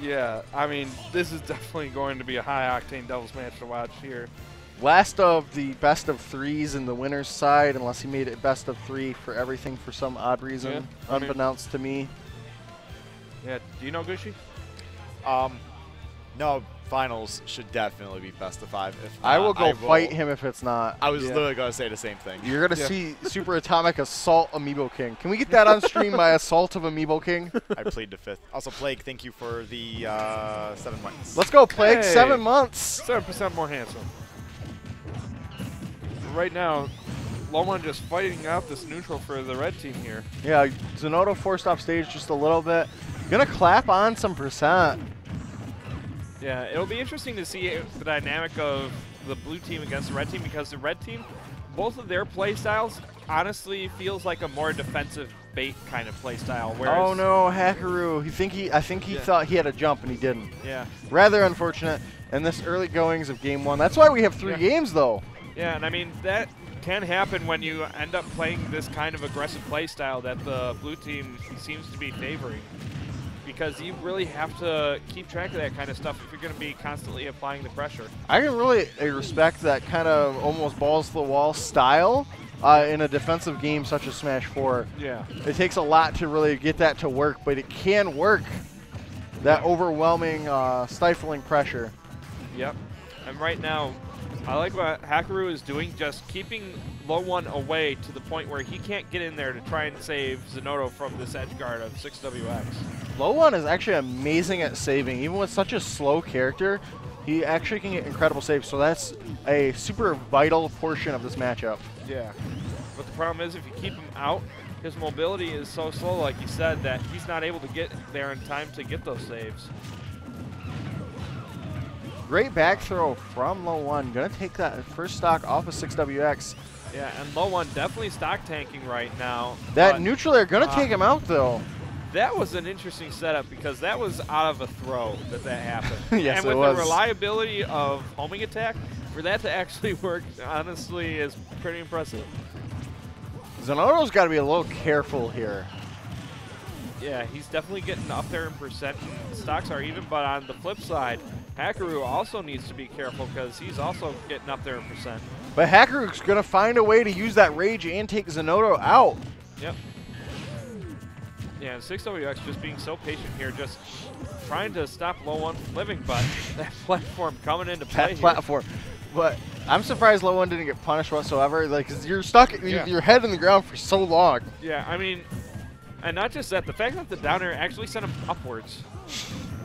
Yeah, I mean, this is definitely going to be a high-octane doubles match to watch here. Last of the best of threes in the winner's side, unless he made it best of 3 for everything for some odd reason, unbeknownst to me. Yeah, do you know Gooshi? No, finals should definitely be best of 5. If not, I will go fight him if it's not. I was literally going to say the same thing. You're going to see Super Atomic Assault Amiibo King. Can we get that on stream by Assault of Amiibo King? I plead the 5th. Also, Plague, thank you for the 7 months. Let's go, Plague. Hey. 7 months. 7% more handsome. Right now, LOE1 just fighting out this neutral for the red team here. Yeah, Zinoto forced off stage just a little bit. Gonna clap on some percent. Yeah, it'll be interesting to see the dynamic of the blue team against the red team, because the red team, both of their play styles honestly feels like a more defensive bait kind of play style. Oh no, Hackoru. I think he thought he had a jump and he didn't. Yeah. Rather unfortunate in this early goings of game 1. That's why we have 3 games though. Yeah, and I mean, that can happen when you end up playing this kind of aggressive play style that the blue team seems to be favoring. Because you really have to keep track of that kind of stuff if you're going to be constantly applying the pressure. I can really respect that kind of almost balls to the wall style in a defensive game such as Smash 4. Yeah. It takes a lot to really get that to work, but it can work. That overwhelming, stifling pressure. Yep. And right now, I like what Hackoru is doing, just keeping LOE1 away to the point where he can't get in there to try and save Zinoto from this edge guard of 6WX. LOE1 is actually amazing at saving. Even with such a slow character, he actually can get incredible saves, so that's a super vital portion of this matchup. Yeah. But the problem is, if you keep him out, his mobility is so slow, like you said, that he's not able to get there in time to get those saves. Great back throw from LOE1. Gonna take that first stock off of 6WX. Yeah, and LOE1 definitely stock tanking right now. That neutral air gonna take him out though. That was an interesting setup because that was out of a throw that happened. Yes, and with it was. the reliability of homing attack, for that to actually work, honestly, is pretty impressive. Zinoto's got to be a little careful here. Yeah, he's definitely getting up there in percent. Stocks are even, but on the flip side, Hackoru also needs to be careful because he's also getting up there in percent. But Hackoru's going to find a way to use that rage and take Zinoto out. Yep. Yeah, and 6WX just being so patient here, just trying to stop LOE1 from living, but that platform coming into play That platform. But I'm surprised LOE1 didn't get punished whatsoever. Like, 'cause you're stuck, your head in the ground for so long. Yeah, I mean, and not just that, the fact that the down air actually sent him upwards.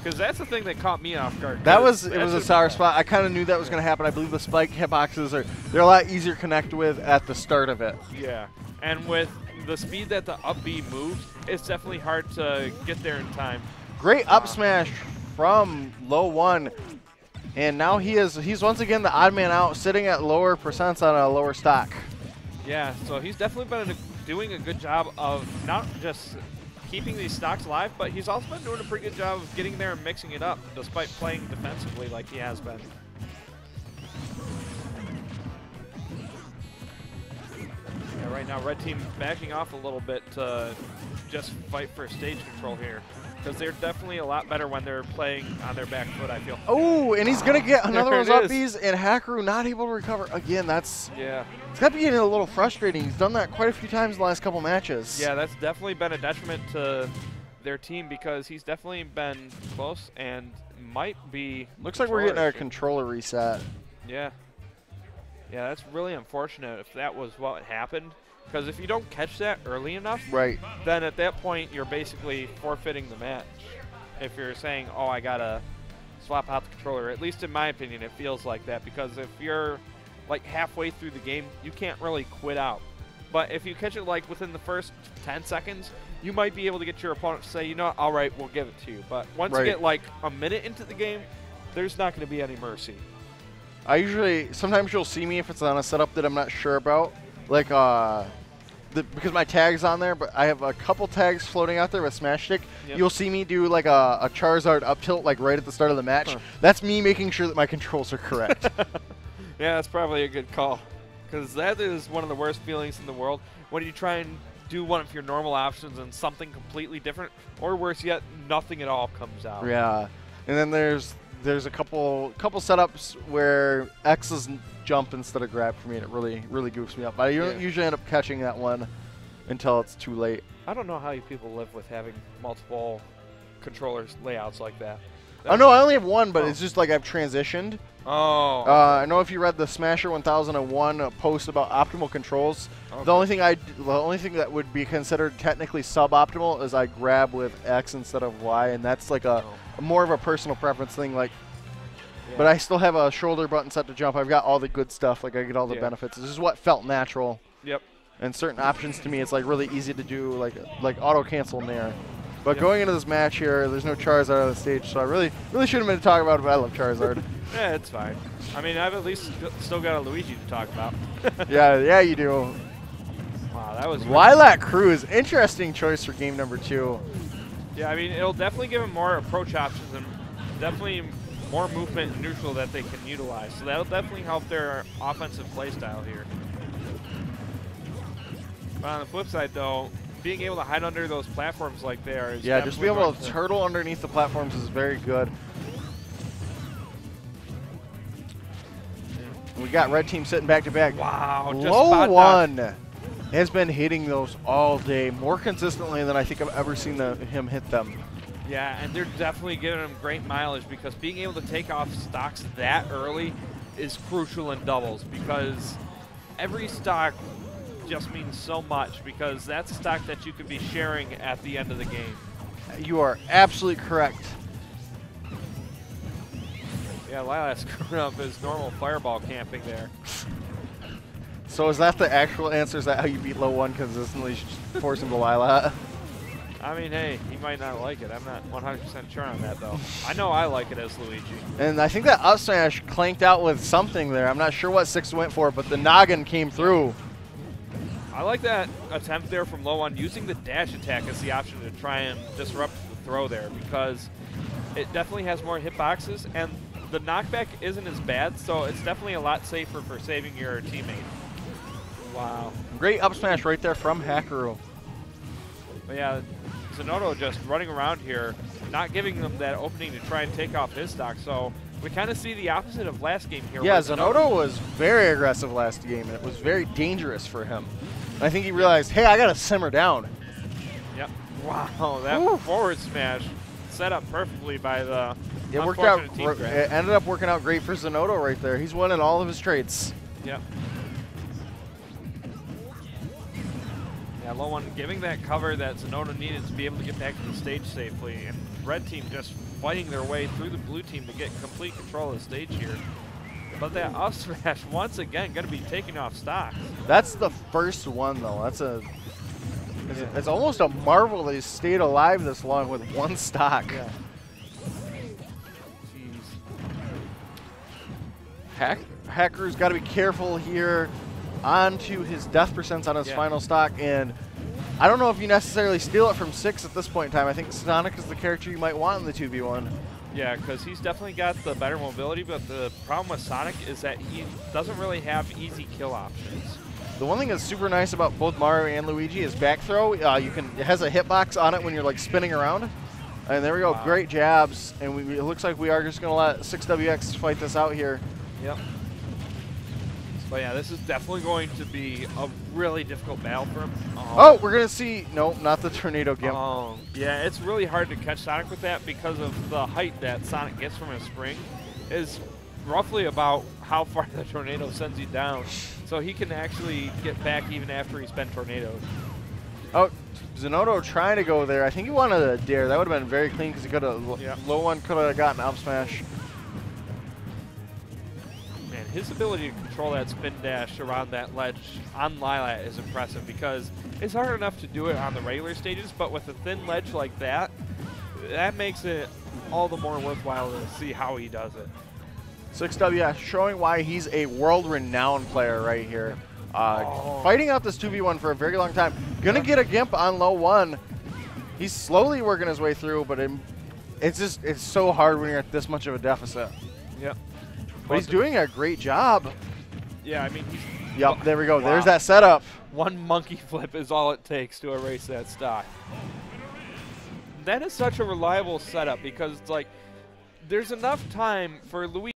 Because that's the thing that caught me off guard. It was a sour spot. I kind of knew that was going to happen. I believe the spike hitboxes they're a lot easier to connect with at the start of it. Yeah, and with the speed that the up B moves, it's definitely hard to get there in time. Great up smash from LOE1. And now he's once again the odd man out, sitting at lower percents on a lower stock. Yeah, so he's definitely been doing a good job of not just keeping these stocks alive, but he's also been doing a pretty good job of getting there and mixing it up, despite playing defensively like he has been. Yeah, right now, red team backing off a little bit to just fight for stage control here. Because they're definitely a lot better when they're playing on their back foot, I feel. Oh, and he's going to get another one of those up is. Bs, and Hackoru not able to recover. Again, it's got to be getting a little frustrating. He's done that quite a few times in the last couple matches. Yeah, that's definitely been a detriment to their team because he's definitely been close and might be. Looks like we're getting our controller reset. Yeah. Yeah, that's really unfortunate if that was what happened. Because if you don't catch that early enough, then at that point you're basically forfeiting the match. If you're saying, oh, I got to swap out the controller. At least in my opinion, it feels like that. Because if you're like halfway through the game, you can't really quit out. But if you catch it like within the first 10 seconds, you might be able to get your opponent to say, you know what, all right, we'll give it to you. But once you get like a minute into the game, there's not going to be any mercy. Sometimes you'll see me if it's on a setup that I'm not sure about. Like, because my tag's on there, but I have a couple tags floating out there with Smash Stick. You'll see me do like a Charizard up tilt like right at the start of the match. That's me making sure that my controls are correct. Yeah, that's probably a good call. Because that is one of the worst feelings in the world when you try and do one of your normal options and something completely different, or worse yet, nothing at all comes out. Yeah, and then there's a couple setups where X is jump instead of grab for me, and it really goofs me up. But I don't usually end up catching that one until it's too late. I don't know how you people live with having multiple controllers layouts like that. Oh no, I only have one, but it's just like I've transitioned. Oh. Okay. I know if you read the Smasher 1001 post about optimal controls, the only thing that would be considered technically suboptimal is I grab with X instead of Y, and that's like a more of a personal preference thing. Like, but I still have a shoulder button set to jump. I've got all the good stuff. Like I get all the benefits. This is what felt natural. Yep. And certain options to me, it's like really easy to do, like auto cancel Nair. But going into this match here, there's no Charizard on the stage, so I really shouldn't have been talking about it, but I love Charizard. Yeah, it's fine. I mean, I've at least still got a Luigi to talk about. yeah, you do. Wow, that was Lilac Cruise, interesting choice for game number 2. Yeah, I mean, it'll definitely give them more approach options and definitely more movement and neutral that they can utilize. So that'll definitely help their offensive playstyle here. But on the flip side, though, being able to hide under those platforms like they are is just be able to turtle underneath the platforms is very good. We got red team sitting back to back. Wow, just LOE1 has been hitting those all day, more consistently than I think I've ever seen him hit them. Yeah, and they're definitely giving him great mileage because being able to take off stocks that early is crucial in doubles because every stock just means so much because that's a stock that you could be sharing at the end of the game. You are absolutely correct. Yeah, Lilac's screwing up his normal fireball camping there. So is that the actual answer? Is that how you beat LOE1 consistently? Force him to Lilac? I mean, hey, he might not like it. I'm not 100% sure on that, though. I know I like it as Luigi. And I think that up smash clanked out with something there. I'm not sure what 6 went for, but the noggin came through. I like that attempt there from LOE1 using the dash attack as the option to try and disrupt the throw there because it definitely has more hitboxes and the knockback isn't as bad, so it's definitely a lot safer for saving your teammate. Wow. Great up smash right there from Hackoru. But yeah, Zinoto just running around here, not giving them that opening to try and take off his stock, so we kind of see the opposite of last game here. Yeah, Zinoto was very aggressive last game, and it was very dangerous for him. And I think he realized, hey, I got to simmer down. Yep. Wow, that forward smash set up perfectly by the it worked out. It ended up working out great for Zinoto right there. He's winning all of his trades. Yep. Yeah, LOE1 giving that cover that Zinoto needed to be able to get back to the stage safely, and red team just fighting their way through the blue team to get complete control of the stage here. But that up smash, once again, going to be taking off stocks. That's the first one, though. That's it's almost a marvel that he stayed alive this long with one stock. Yeah. Hacker's got to be careful here. Onto his death percents on his final stock, and I don't know if you necessarily steal it from 6 at this point in time. I think Sonic is the character you might want in the 2v1. Yeah, because he's definitely got the better mobility, but the problem with Sonic is that he doesn't really have easy kill options. The one thing that's super nice about both Mario and Luigi is back throw. It has a hitbox on it when you're like spinning around. And there we go, great jabs. And it looks like we are just going to let 6WX fight this out here. Yep. But yeah, this is definitely going to be a really difficult battle for him. Oh, we're going to see, no, not the Tornado Gimp. Yeah, it's really hard to catch Sonic with that because of the height that Sonic gets from his spring is roughly about how far the tornado sends you down. So he can actually get back even after he's been tornadoed. Oh, Zinoto trying to go there. I think he wanted a dare. That would have been very clean because he could have, LOE1 could have gotten up smash. Man, his ability to control that spin dash around that ledge on Lilac is impressive because it's hard enough to do it on the regular stages, but with a thin ledge like that, that makes it all the more worthwhile to see how he does it. 6WS showing why he's a world-renowned player right here. Fighting out this 2v1 for a very long time. Gonna get a Gimp on LOE1. He's slowly working his way through, but it's so hard when you're at this much of a deficit. Yep. But he's doing a great job. Yeah, I mean, Yep, there we go. Wow. There's that setup. One monkey flip is all it takes to erase that stock. That is such a reliable setup because it's like there's enough time for Louis